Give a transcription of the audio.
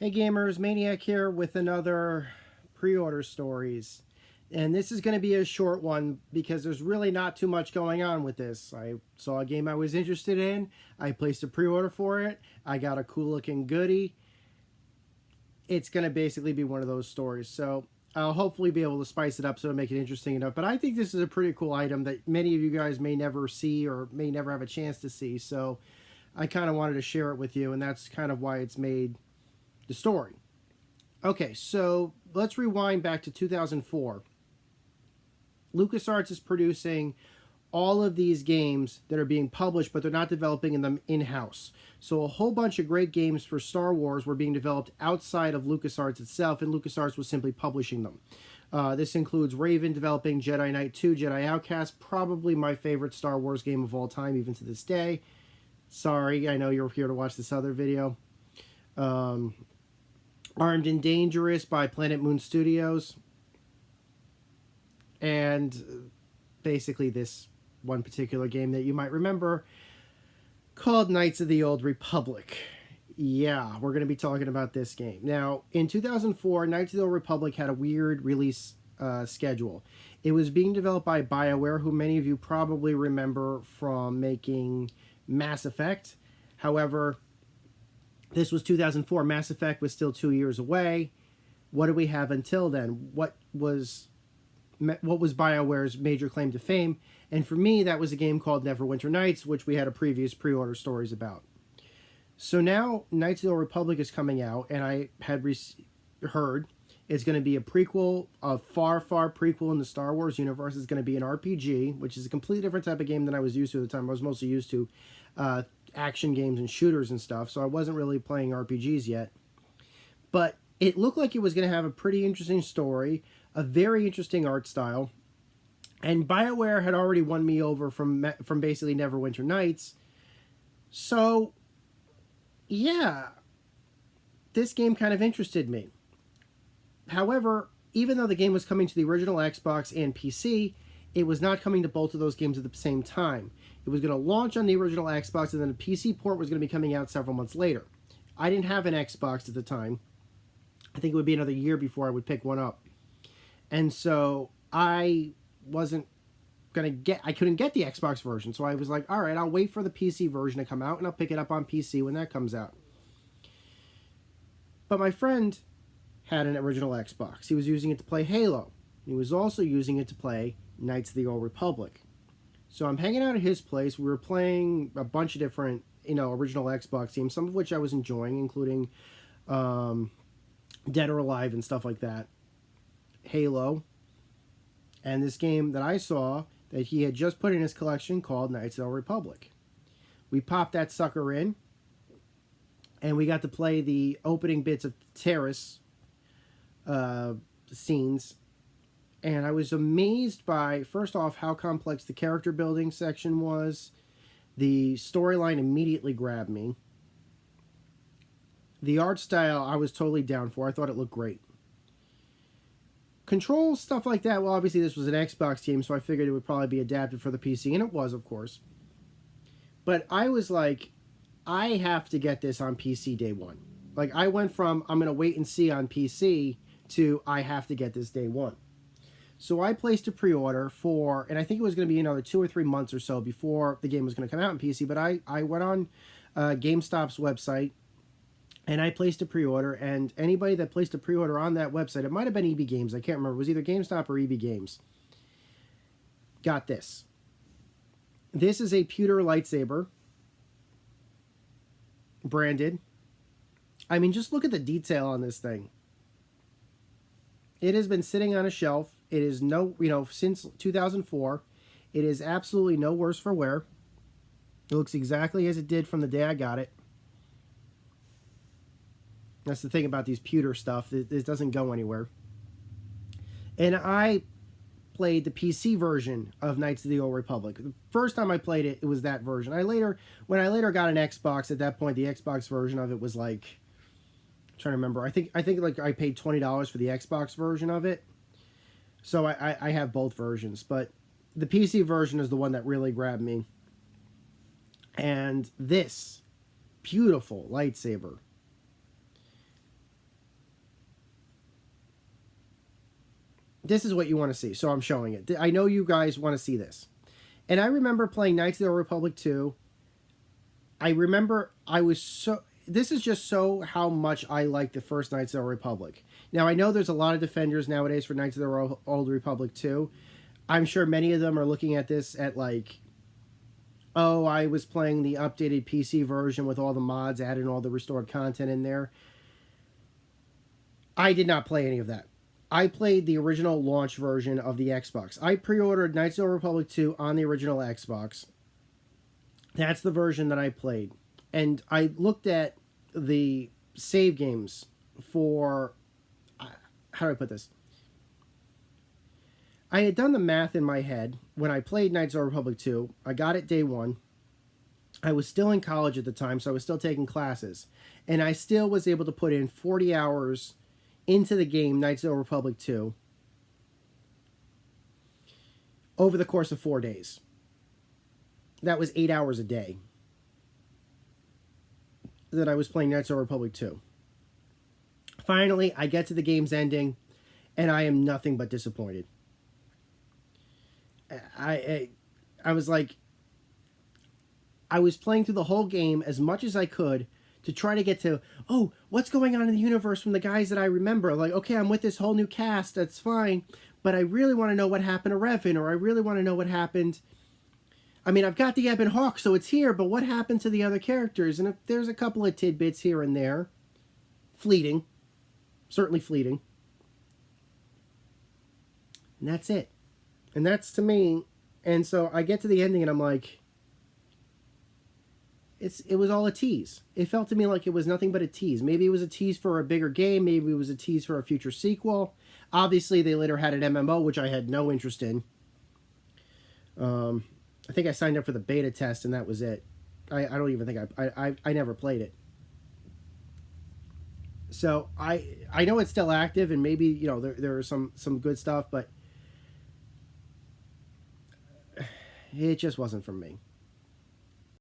Hey gamers, Maniac here with another pre-order stories. And this is going to be a short one because there's really not too much going on with this. I saw a game I was interested in. I placed a pre-order for it. I got a cool looking goodie. It's going to basically be one of those stories. So I'll hopefully be able to spice it up so to make it interesting enough. But I think this is a pretty cool item that many of you guys may never see or may never have a chance to see. So I kind of wanted to share it with you, and that's kind of why it's made the story. Okay, so let's rewind back to 2004. LucasArts is producing all of these games that are being published, but they're not developing them in-house. So a whole bunch of great games for Star Wars were being developed outside of LucasArts itself, and LucasArts was simply publishing them. This includes Raven developing Jedi Knight 2, Jedi Outcast, probably my favorite Star Wars game of all time, even to this day. Sorry, I know you're here to watch this other video. Armed and Dangerous by Planet Moon Studios. And basically this one particular game that you might remember called Knights of the Old Republic. Yeah, we're going to be talking about this game. Now, in 2004, Knights of the Old Republic had a weird release schedule. It was being developed by BioWare, who many of you probably remember from making Mass Effect. However, this was 2004. Mass Effect was still 2 years away. What did we have until then? What was BioWare's major claim to fame? And for me, that was a game called Neverwinter Nights, which we had a previous pre-order stories about. So now Knights of the Old Republic is coming out, and I had heard it's going to be a prequel, a far prequel in the Star Wars universe. It's going to be an RPG, which is a completely different type of game than I was used to at the time. I was mostly used to action games and shooters and stuff, so I wasn't really playing RPGs yet. But it looked like it was going to have a pretty interesting story, a very interesting art style, and BioWare had already won me over from basically Neverwinter Nights. So, yeah, this game kind of interested me. However, even though the game was coming to the original Xbox and PC, it was not coming to both of those games at the same time. It was going to launch on the original Xbox, and then a PC port was going to be coming out several months later. I didn't have an Xbox at the time. I think it would be another year before I would pick one up. And so I wasn't I couldn't get the Xbox version. So I was like, all right, I'll wait for the PC version to come out, and I'll pick it up on PC when that comes out. But my friend had an original Xbox. He was using it to play Halo. He was also using it to play Knights of the Old Republic. So I'm hanging out at his place. We were playing a bunch of different, original Xbox games, some of which I was enjoying, including Dead or Alive and stuff like that. Halo. And this game that I saw that he had just put in his collection called Knights of the Old Republic. We popped that sucker in, and we got to play the opening bits of Terrace scenes. And I was amazed by, first off, how complex the character building section was. The storyline immediately grabbed me. The art style I was totally down for. I thought it looked great. Controls, stuff like that, well, obviously this was an Xbox game, so I figured it would probably be adapted for the PC, and it was, of course. But I was like, I have to get this on PC day one. Like, I went from, I'm going to wait and see on PC, to I have to get this day one. So I placed a pre-order for, and I think it was going to be another 2 or 3 months or so before the game was going to come out on PC, but I went on GameStop's website, and I placed a pre-order, and anybody that placed a pre-order on that website, it might have been EB Games, I can't remember, it was either GameStop or EB Games, got this. This is a pewter lightsaber, branded. I mean, just look at the detail on this thing. It has been sitting on a shelf. It is since 2004. It is absolutely no worse for wear. It looks exactly as it did from the day I got it. That's the thing about these pewter stuff. It doesn't go anywhere. And I played the PC version of Knights of the Old Republic. The first time I played it, it was that version. When I later got an Xbox, at that point, the Xbox version of it was like, I'm trying to remember. I think like I paid $20 for the Xbox version of it. So I have both versions, but the PC version is the one that really grabbed me. And this beautiful lightsaber this is what you want to see. So I'm showing it. I know you guys want to see this. And I remember playing Knights of the Old Republic 2. I remember I was so... This is just so how much I like the first Knights of the Republic. Now, I know there's a lot of defenders nowadays for Knights of the Old Republic 2. I'm sure many of them are looking at this at like, oh, I was playing the updated PC version with all the mods added and all the restored content in there. I did not play any of that. I played the original launch version of the Xbox. I pre-ordered Knights of the Republic 2 on the original Xbox. That's the version that I played. And I looked at the save games for... How do I put this? I had done the math in my head when I played Knights of the Republic 2. I got it day one. I was still in college at the time, so I was still taking classes. And I still was able to put in 40 hours into the game Knights of the Republic 2 over the course of 4 days. That was 8 hours a day that I was playing Knights of the Republic 2. Finally, I get to the game's ending, and I am nothing but disappointed. I was like, I was playing through the whole game as much as I could to try to get to, oh, what's going on in the universe from the guys that I remember? Like, okay, I'm with this whole new cast, that's fine, but I really want to know what happened to Revan, or I really want to know what happened. I mean, I've got the Ebon Hawk, so it's here, but what happened to the other characters? And if there's a couple of tidbits here and there. Fleeting. Certainly fleeting. And that's it. And that's to me. And so I get to the ending and I'm like, it was all a tease. It felt to me like it was nothing but a tease. Maybe it was a tease for a bigger game. Maybe it was a tease for a future sequel. Obviously, they later had an MMO, which I had no interest in. I think I signed up for the beta test and that was it. I don't even think I never played it. So I know it's still active and maybe, you know, there are some good stuff, but it just wasn't for me.